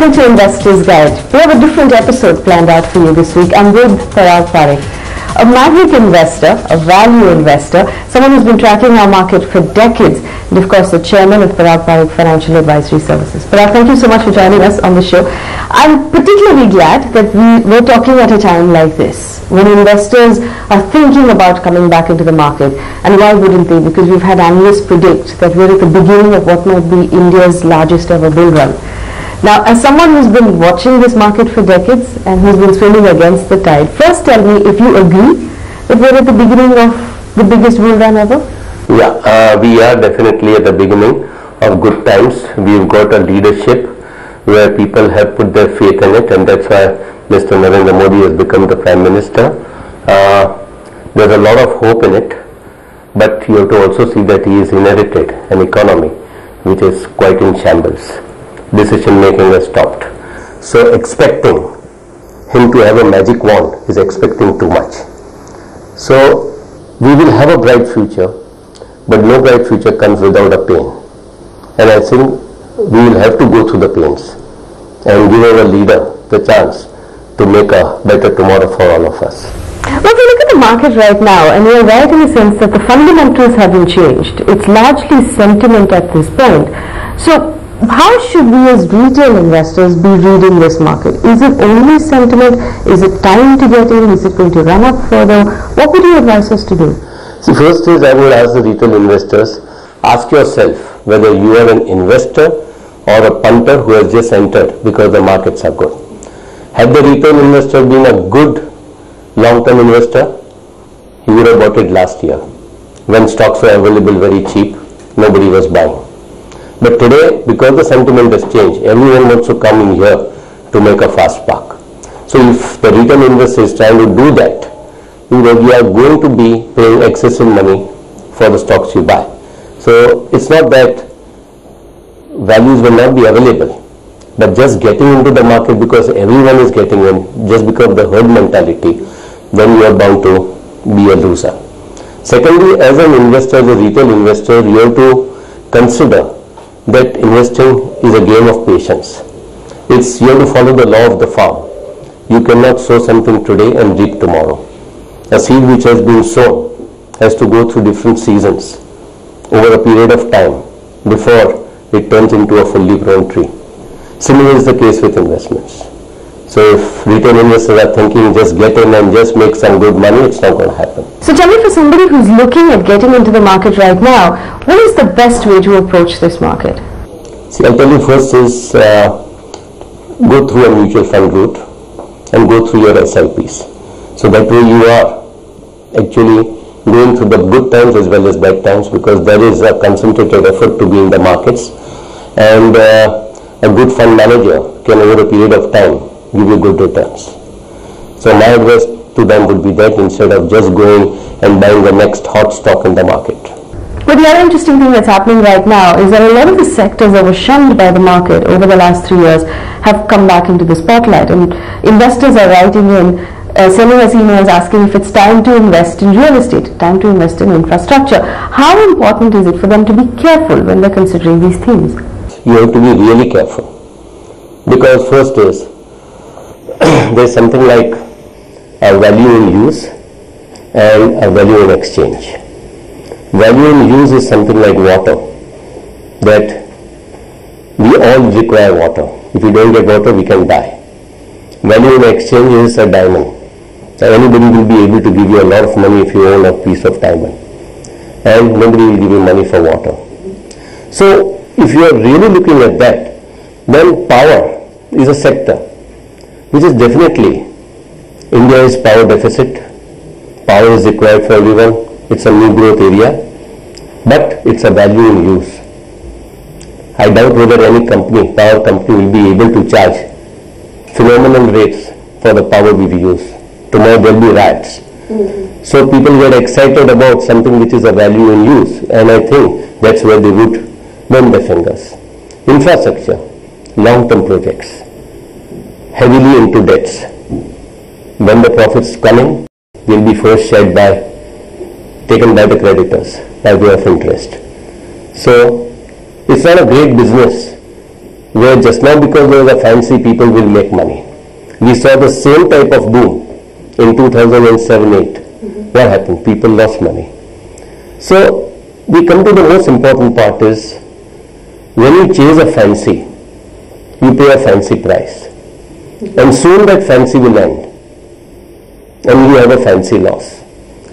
Welcome to Investors Guide. We have a different episode planned out for you this week. I'm with Parag Parikh, a maverick investor, a value investor, someone who's been tracking our market for decades, and of course the chairman of Parag Parikh Financial Advisory Services. Parag, thank you so much for joining us on the show. I'm particularly glad that we're talking at a time like this, when investors are thinking about coming back into the market. And why wouldn't they? Because we've had analysts predict that we're at the beginning of what might be India's largest ever bull run. Now, as someone who's been watching this market for decades and who's been swimming against the tide, first tell me if you agree that we're at the beginning of the biggest bull run ever? Yeah, we are definitely at the beginning of good times. We've got a leadership where people have put their faith in it, and that's why Mr. Narendra Modi has become the Prime Minister. There's a lot of hope in it, but you have to also see that he has inherited an economy which is quite in shambles. Decision making has stopped. So expecting him to have a magic wand is expecting too much. So we will have a bright future, but no bright future comes without a pain. And I think we will have to go through the pains and give our leader the chance to make a better tomorrow for all of us. Well, if you look at the market right now, and you're right in the sense that the fundamentals haven't changed. It's largely sentiment at this point. So how should we as retail investors be reading this market? Is it only sentiment? Is it time to get in? Is it going to run up further? What would you advise us to do? See, first is I would ask the retail investors, ask yourself whether you are an investor or a punter who has just entered because the markets are good. Had the retail investor been a good long-term investor, he would have bought it last year. When stocks were available very cheap, nobody was buying. But today, because the sentiment has changed, everyone wants to come in here to make a fast buck. So if the retail investor is trying to do that, we are going to be paying excessive money for the stocks you buy. So it's not that values will not be available, but just getting into the market because everyone is getting in, just because of the herd mentality, then you are bound to be a loser. Secondly, as an investor, as a retail investor, you have to consider that investing is a game of patience. You have to follow the law of the farm. You cannot sow something today and reap tomorrow. A seed which has been sown has to go through different seasons over a period of time before it turns into a fully grown tree. Similar is the case with investments. So if retail investors are thinking just get in and just make some good money, it's not going to happen. So tell me, for somebody who's looking at getting into the market right now, what is the best way to approach this market? See, I'll tell you first is go through a mutual fund route and go through your SIPs. So that way you are actually going through the good times as well as bad times, because there is a concentrated effort to be in the markets, and a good fund manager can over a period of time give you good returns. So my advice to them would be that instead of just going and buying the next hot stock in the market. But the other interesting thing that's happening right now is that a lot of the sectors that were shunned by the market over the last 3 years have come back into the spotlight, and investors are writing in, sending us emails asking if it's time to invest in real estate, time to invest in infrastructure. How important is it for them to be careful when they're considering these themes? You have to be really careful, because first is there's something like a value in use and a value in exchange. Value in use is something like water, that we all require water. If we don't get water, we can die. Value in exchange is a diamond. So anybody will be able to give you a lot of money if you own a piece of diamond, and nobody will give you money for water. So if you are really looking at that, then power is a sector which is definitely, India is power deficit, power is required for everyone, it's a new growth area, but it's a value in use. I doubt whether any company, power company, will be able to charge phenomenal rates for the power we use. Tomorrow there will be riots. So people get excited about something which is a value in use, and I think that's where they would burn their fingers. Infrastructure, long-term projects, heavily into debts. When the profits come in, will be first shared taken by the creditors by way of interest. So it's not a great business where just now because there is a fancy people will make money. We saw the same type of boom in 2007-8. What happened? People lost money. So we come to the most important part is when you chase a fancy, you pay a fancy price. And soon that fancy will end. And you have a fancy loss.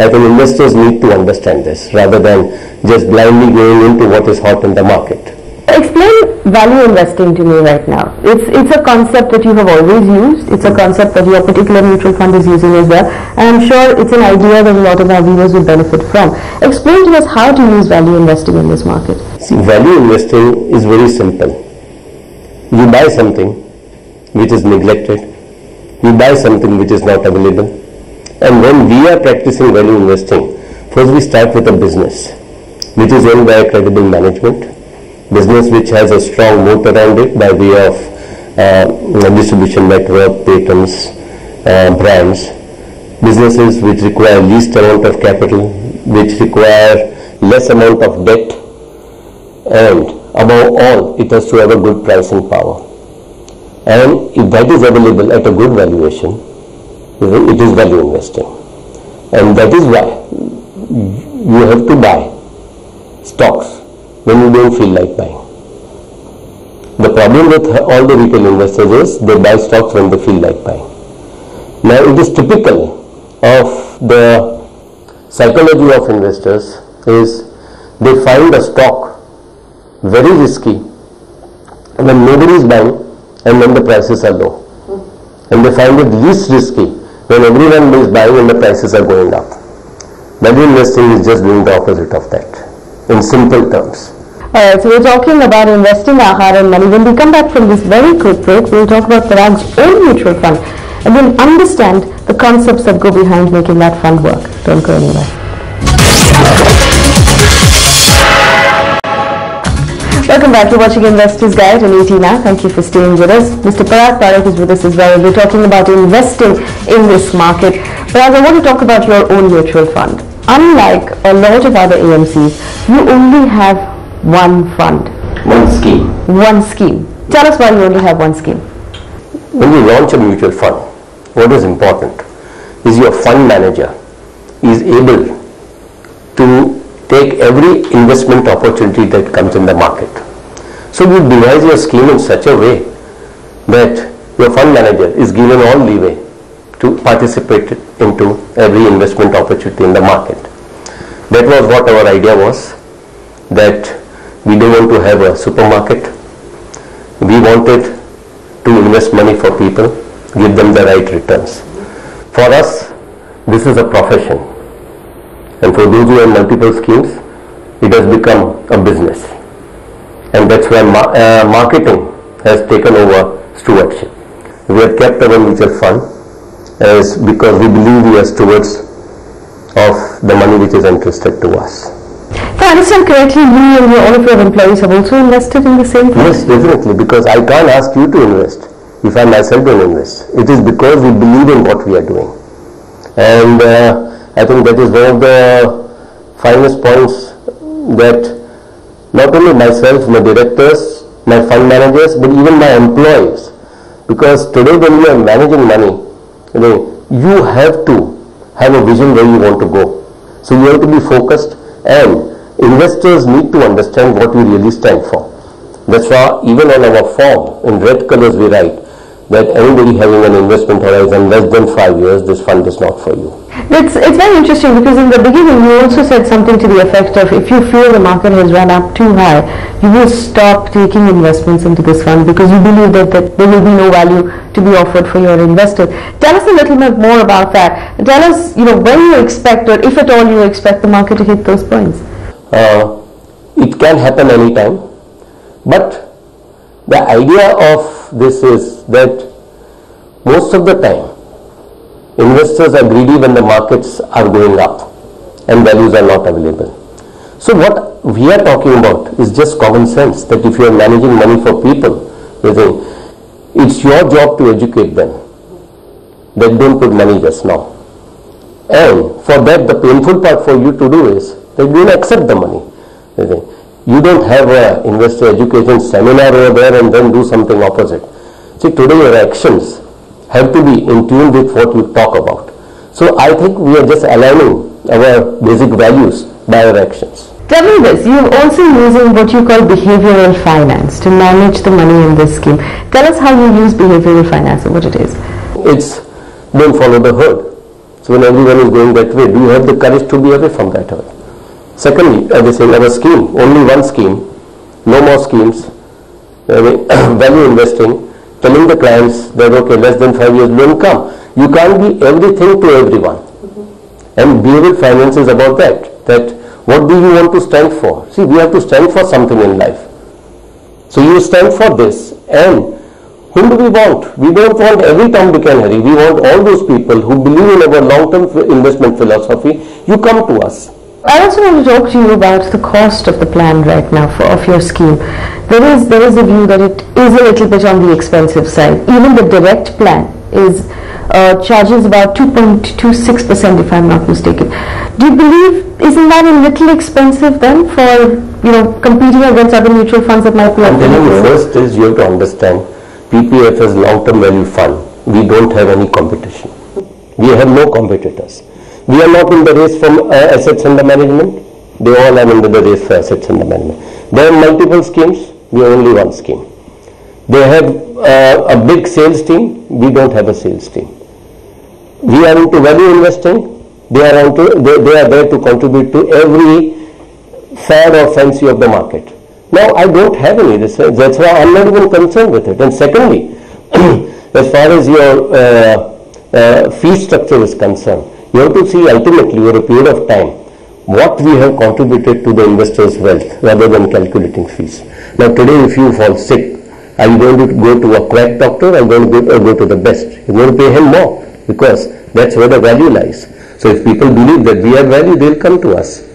I think investors need to understand this rather than just blindly going into what is hot in the market. Explain value investing to me right now. It's a concept that you have always used. It's a concept that your particular mutual fund is using as well. And I'm sure it's an idea that a lot of our viewers will benefit from. Explain to us how to use value investing in this market. See, value investing is very simple. You buy something which is neglected. You buy something which is not available. And when we are practicing value investing, first we start with a business which is owned by a credible management. Business which has a strong moat around it by way of distribution network, patents, brands. Businesses which require least amount of capital, which require less amount of debt, and above all, it has to have a good pricing power. And if that is available at a good valuation, it is value investing. And that is why you have to buy stocks when you don't feel like buying. The problem with all the retail investors is they buy stocks when they feel like buying. Now it is typical of the psychology of investors is they find a stock very risky when nobody is buying and when the prices are low. And they find it least risky when everyone is buying and the prices are going up. Value investing is just doing the opposite of that, in simple terms. Alright, so we're talking about investing our hard-earned money. When we come back from this very quick break, we'll talk about Parag's own mutual fund and we'll understand the concepts that go behind making that fund work. Don't go anywhere. Welcome back. You're watching Investors Guide on ET Now. Thank you for staying with us. Mr. Parag Parikh is with us as well. We're talking about investing in this market. Parag, I want to talk about your own mutual fund. Unlike a lot of other AMCs, you only have one fund. One scheme. One scheme. Tell us why you only have one scheme. When you launch a mutual fund, what is important is your fund manager is able to take every investment opportunity that comes in the market. So you devise your scheme in such a way that your fund manager is given all leeway to participate into every investment opportunity in the market. That was what our idea was, that we don't want to have a supermarket. We wanted to invest money for people, give them the right returns. For us, this is a profession. And for those who have multiple schemes, it has become a business. And that's why marketing has taken over stewardship. We have kept our mutual fund as because we believe we are stewards of the money which is entrusted to us. If I understand correctly, you and all of your employees have also invested in the same fund? Yes, definitely, because I can't ask you to invest if I myself don't invest. It is because we believe in what we are doing. And I think that is one of the finest points that not only myself, my directors, my fund managers, but even my employees. Because today when you are managing money, you have to have a vision where you want to go. So you have to be focused, and investors need to understand what we really stand for. That's why even on our form, in red colors we write that anybody having an investment horizon less than 5 years, this fund is not for you. It's very interesting because in the beginning you also said something to the effect of if you feel the market has run up too high, you will stop taking investments into this fund because you believe that there will be no value to be offered for your investors. Tell us a little bit more about that. Tell us, when you expect, or if at all you expect the market to hit those points. It can happen anytime, but the idea of this is that most of the time investors are greedy when the markets are going up and values are not available. So what we are talking about is just common sense, that if you are managing money for people, it's your job to educate them that don't put money just now. And for that, the painful part for you to do is that you will accept the money. You don't have a investor education seminar over there and then do something opposite. See, today your actions have to be in tune with what you talk about. So I think we are just aligning our basic values by our actions. Tell me this, you're also using what you call behavioral finance to manage the money in this scheme. Tell us how you use behavioral finance and what it is. It's don't follow the herd. So when everyone is going that way, do you have the courage to be away from that herd? Secondly, as I say, our scheme, only one scheme, no more schemes, value investing, telling the clients that okay, less than 5 years loan come. You can't be everything to everyone. And behavioral finance is about that what do you want to stand for? See, we have to stand for something in life. So you stand for this, and whom do we want? We don't want every Tom, Dick and Harry. We want all those people who believe in our long-term investment philosophy. You come to us. I also want to talk to you about the cost of the plan right now of your scheme. There is a view that it is a little bit on the expensive side. Even the direct plan is charges about 2.26% if I'm not mistaken. Do you believe, isn't that a little expensive then for, competing against other mutual funds that might be I'm telling you, first is you have to understand PPFAS long-term value fund. We don't have any competition. We have no competitors. We are not in the race for assets under management. They all are in the race for assets under management. There are multiple schemes. We are only one scheme. They have a big sales team. We don't have a sales team. We are into value investing. They are there to contribute to every fad or fancy of the market. Now, I don't have any research. That's why I'm not even concerned with it. And secondly, as far as your fee structure is concerned, you have to see ultimately over a period of time what we have contributed to the investor's wealth rather than calculating fees. Now, today if you fall sick, are you going to go to a quack doctor or are you going to go to the best? You're going to pay him more because that's where the value lies. So if people believe that we have value, they'll come to us.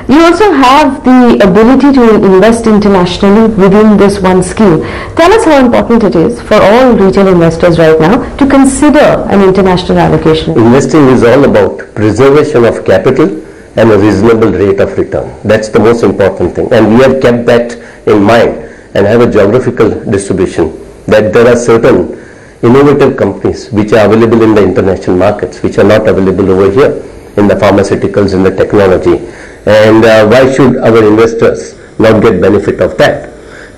You also have the ability to invest internationally within this one scheme. Tell us how important it is for all retail investors right now to consider an international allocation. Investing is all about preservation of capital and a reasonable rate of return. That's the most important thing. And we have kept that in mind and have a geographical distribution that there are certain innovative companies which are available in the international markets which are not available over here in the pharmaceuticals, in the technology. And why should our investors not get benefit of that?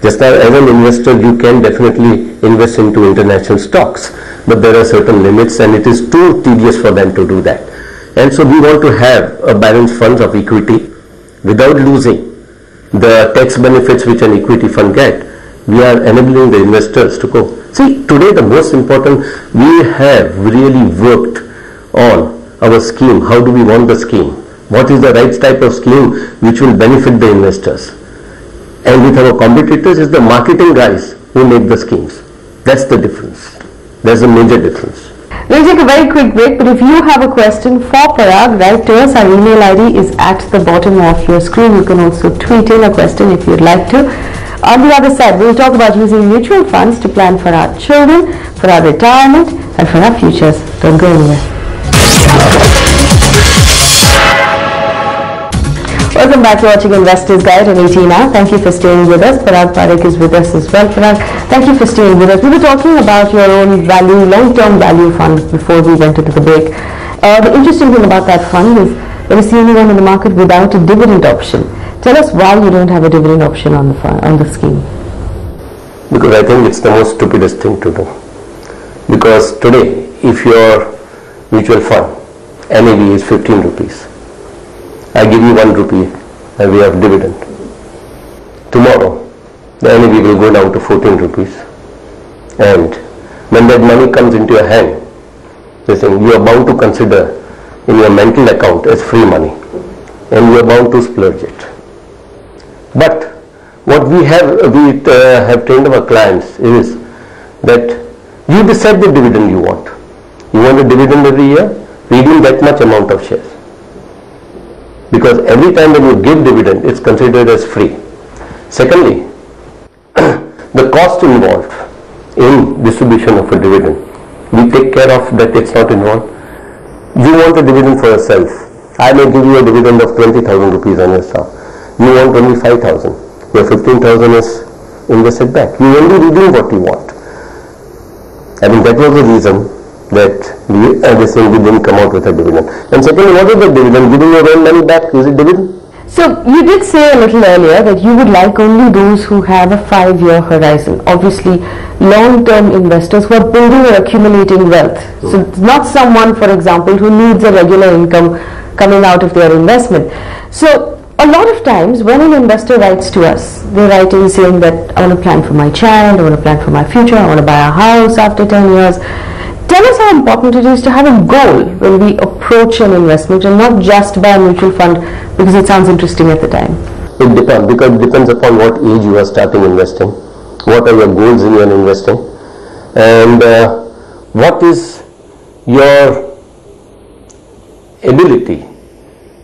Just as an investor, you can definitely invest into international stocks, but there are certain limits and it is too tedious for them to do that. And so we want to have a balanced funds of equity without losing the tax benefits which an equity fund get. We are enabling the investors to go. See, today the most important, we have really worked on our scheme. How do we want the scheme? What is the right type of scheme which will benefit the investors? And with our competitors is the marketing guys who make the schemes. That's the difference. There's a major difference. We'll take a very quick break, but if you have a question for Parag, write to us. Our email ID is at the bottom of your screen. You can also tweet in a question if you'd like to. On the other side, we'll talk about using mutual funds to plan for our children, for our retirement, and for our futures. Don't go anywhere. Welcome back to watching Investors Guide on ET Now. Thank you for staying with us. Parag Parikh is with us as well. Parag, thank you for staying with us. We were talking about your own value, long-term value fund before we went into the break. The interesting thing about that fund is that it's the only one in the market without a dividend option. Tell us why you don't have a dividend option on the fund, on the scheme. Because I think it's the most stupidest thing to do. Because today, if your mutual fund NAV is 15 rupees, I give you 1 rupee and we have dividend. Tomorrow, the NAV will go down to 14 rupees. And when that money comes into your hand, you are bound to consider in your mental account as free money. And you are bound to splurge it. But what we have trained our clients is that you decide the dividend you want. You want a dividend every year, redeem that much amount of shares. Because every time when you give dividend, it's considered as free. Secondly, the cost involved in distribution of a dividend, we take care of that it's not involved. You want a dividend for yourself. I may give you a dividend of 20,000 rupees on your stock. You want only 5,000. Your 15,000 is invested back. You only redeem what you want. I mean, that was the reason that this thing didn't come out with a dividend. And secondly, what is the dividend? Giving your own money back, is it dividend? So you did say a little earlier that you would like only those who have a 5-year horizon. Obviously, long-term investors who are building or accumulating wealth. So it's not someone, for example, who needs a regular income coming out of their investment. So a lot of times when an investor writes to us, they're writing saying that I want to plan for my child, I want to plan for my future, I want to buy a house after 10 years. Tell us how important it is to have a goal when we approach an investment and not just buy a mutual fund because it sounds interesting at the time. It depends, because it depends upon what age you are starting investing, what are your goals in your investing, and what is your ability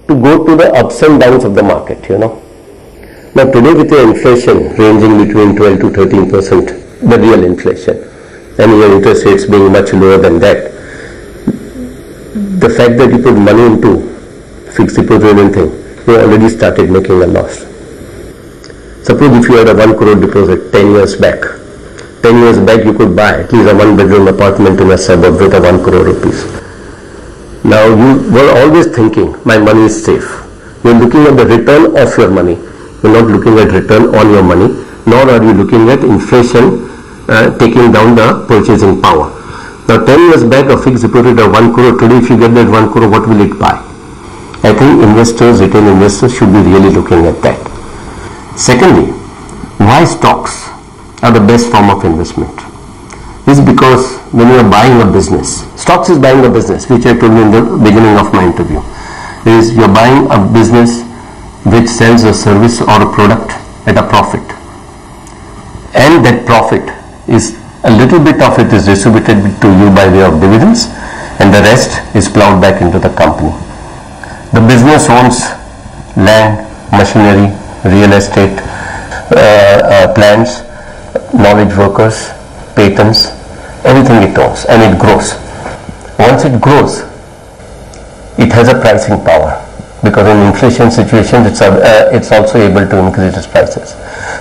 to go to the ups and downs of the market, Now today with the inflation ranging between 12 to 13%, the real inflation, and your interest rates being much lower than that, the fact that you put money into fixed deposit and thing, you already started making a loss. Suppose if you had a 1 crore deposit 10 years back, 10 years back you could buy at least a 1-bedroom apartment in a suburb with a 1 crore rupees. Now you were always thinking, my money is safe. You are looking at the return of your money. You are not looking at return on your money, nor are you looking at inflation taking down the purchasing power. Now 10 years back a fixed deposit of 1 crore, today if you get that 1 crore, what will it buy? I think investors, retail investors should be really looking at that. Secondly, why stocks are the best form of investment? Is because when you are buying a business, stocks is buying a business, which I told you in the beginning of my interview, is you are buying a business which sells a service or a product at a profit, and that profit is a little bit of it is distributed to you by way of dividends, and the rest is plowed back into the company. The business owns land, machinery, real estate, plants, knowledge workers, patents, everything it owns, and it grows. Once it grows, it has a pricing power, because in inflation situations it's also able to increase its prices.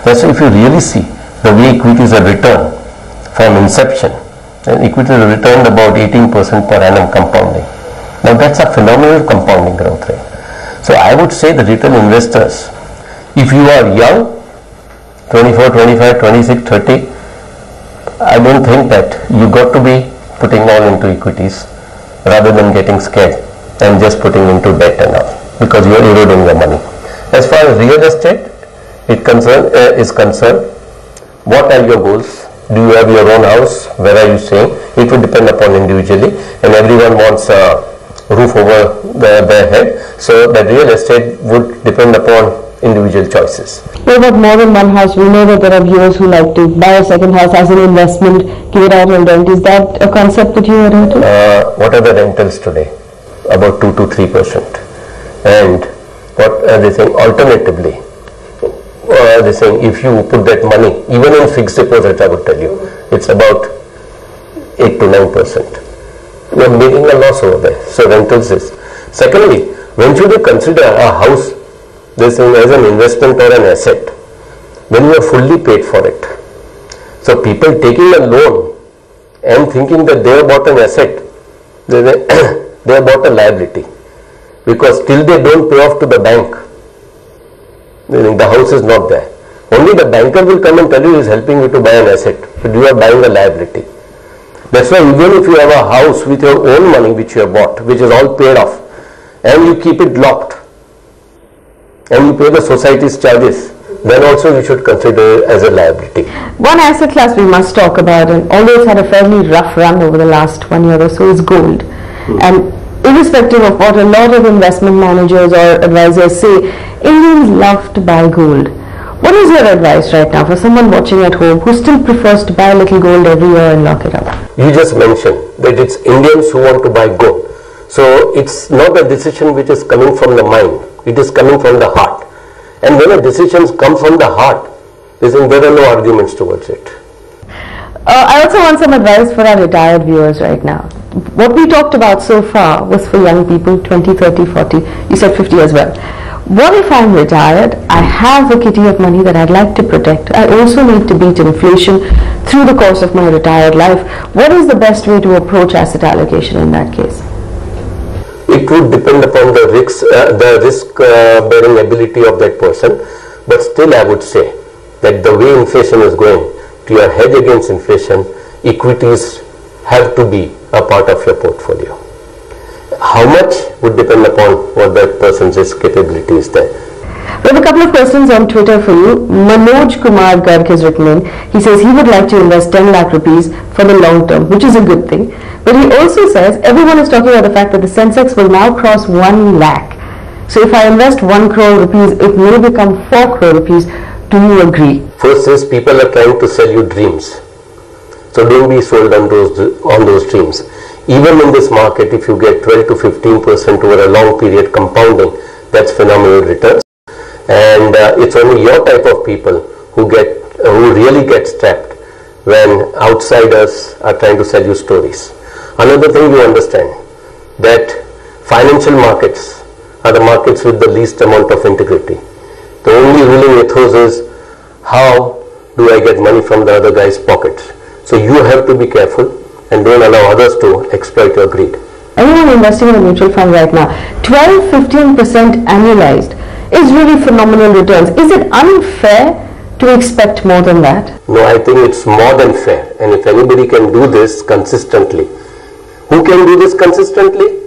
That's why if you really see the way equities are returned from inception, then equities are returned about 18% per annum compounding. Now that's a phenomenal compounding growth rate. So I would say the retail investors, if you are young, 24, 25, 26, 30, I don't think that you got to be putting all into equities rather than getting scared and just putting into debt and all, because you are eroding the money. As far as real estate is concerned, what are your goals? Do you have your own house? Where are you staying? It will depend upon individually, and everyone wants a roof over their head, so that real estate would depend upon individual choices. What about more than one house? We know that there are viewers who like to buy a second house as an investment, give it out on rent. Is that a concept that you adhere to? What are the rentals today? About 2 to 3%. And what are they saying? Alternatively, they're saying if you put that money, even in fixed deposit, I would tell you, it's about 8 to 9%. You are making a loss over there. So rentals is. Secondly, when should you consider a house, this as an investment or an asset? When you are fully paid for it. So people taking a loan and thinking that they have bought an asset, they have bought a liability, because till they don't pay off to the bank, the house is not there. Only the banker will come and tell you he is helping you to buy an asset, but you are buying a liability. That's why even if you have a house with your own money which you have bought, which is all paid off, and you keep it locked, and you pay the society's charges, then also you should consider it as a liability. One asset class we must talk about, and although it's had a fairly rough run over the last 1 year or so, is gold. And irrespective of what a lot of investment managers or advisors say, Indians love to buy gold. What is your advice right now for someone watching at home who still prefers to buy a little gold every year and lock it up? You just mentioned that it's Indians who want to buy gold. So it's not a decision which is coming from the mind, it is coming from the heart. And when a decision comes from the heart, there are no arguments towards it. I also want some advice for our retired viewers right now. What we talked about so far was for young people, 20, 30, 40, you said 50 as well. What if I'm retired, I have a kitty of money that I'd like to protect, I also need to beat inflation through the course of my retired life. What is the best way to approach asset allocation in that case? It would depend upon the risk bearing ability of that person, but still I would say that the way inflation is going, to your hedge against inflation, equities have to be a part of your portfolio. How much would depend upon what that person's risk capability is there. We have a couple of questions on Twitter for you. Manoj Kumar Garg has written in. He says he would like to invest 10 lakh rupees for the long term, which is a good thing. But he also says everyone is talking about the fact that the Sensex will now cross 1 lakh. So if I invest 1 crore rupees, it may become 4 crore rupees. Do you agree? First is people are trying to sell you dreams. So don't be sold on those dreams. Even in this market, if you get 12 to 15% over a long period compounding, that's phenomenal returns. And it's only your type of people who really get trapped when outsiders are trying to sell you stories. Another thing you understand, that financial markets are the markets with the least amount of integrity. The only ruling ethos is, how do I get money from the other guy's pockets? So you have to be careful and don't allow others to exploit your greed. Anyone investing in a mutual fund right now, 12-15% annualized is really phenomenal returns. Is it unfair to expect more than that? No, I think it's more than fair. And if anybody can do this consistently, who can do this consistently?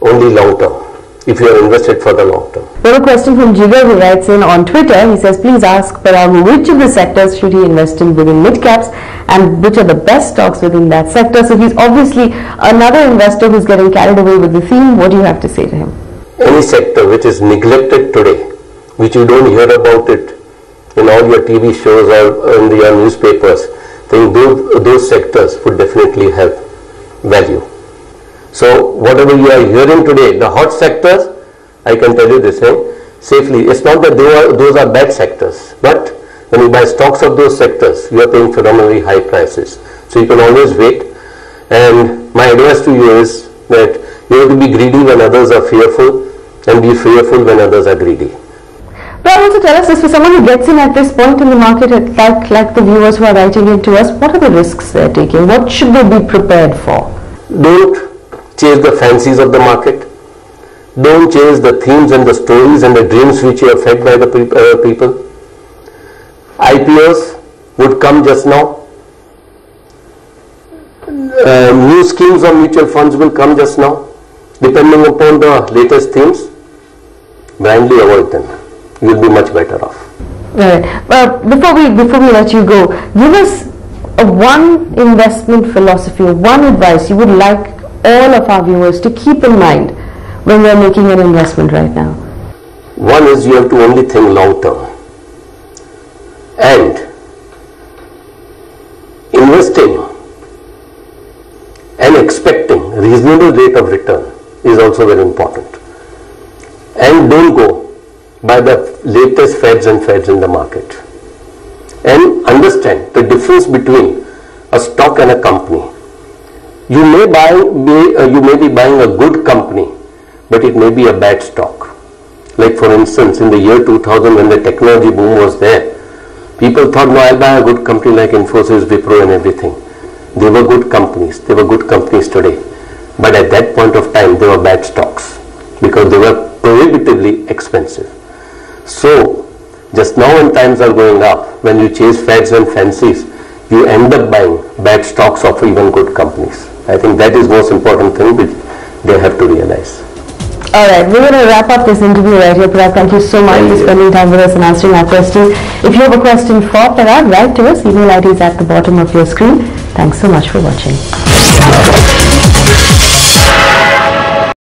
Only long term, if you are invested for the long term. We have a question from Jigar who writes in on Twitter. He says, please ask Parag which of the sectors should he invest in within mid-caps and which are the best stocks within that sector. So he's obviously another investor who's getting carried away with the theme. What do you have to say to him? Any sector which is neglected today, which you don't hear about it in all your TV shows or in your newspapers, then those sectors would definitely have value. So whatever you are hearing today, the hot sectors, I can tell you this safely, it's not that those are bad sectors, but when you buy stocks of those sectors, you are paying phenomenally high prices. So you can always wait. And my advice to you is that you have to be greedy when others are fearful and be fearful when others are greedy. But also tell us this, for someone who gets in at this point in the market, like the viewers who are writing in to us, what are the risks they're taking? What should they be prepared for? Don't chase the fancies of the market. Don't chase the themes and the stories and the dreams which you are fed by the people. IPOs would come just now. New schemes of mutual funds will come just now. Depending upon the latest themes, blindly avoid them. You will be much better off. Right. Well, before we let you go, give us one investment philosophy, one advice you would like all of our viewers to keep in mind when they're making an investment right now. One is you have to only think long term. And investing and expecting reasonable rate of return is also very important. And don't go by the latest fads in the market. And understand the difference between a stock and a company. You may be buying a good company, but it may be a bad stock. Like for instance, in the year 2000 when the technology boom was there, people thought, no, I'll buy a good company like Infosys, Wipro and everything. They were good companies. They were good companies today. But at that point of time, they were bad stocks because they were prohibitively expensive. So, just now when times are going up, when you chase fads and fancies, you end up buying bad stocks of even good companies. I think that is the most important thing which they have to realize. Alright, we're going to wrap up this interview right here. Parag, thank you so much for spending time with us and answering our questions. If you have a question for Parag, write to us. Email ID is at the bottom of your screen. Thanks so much for watching.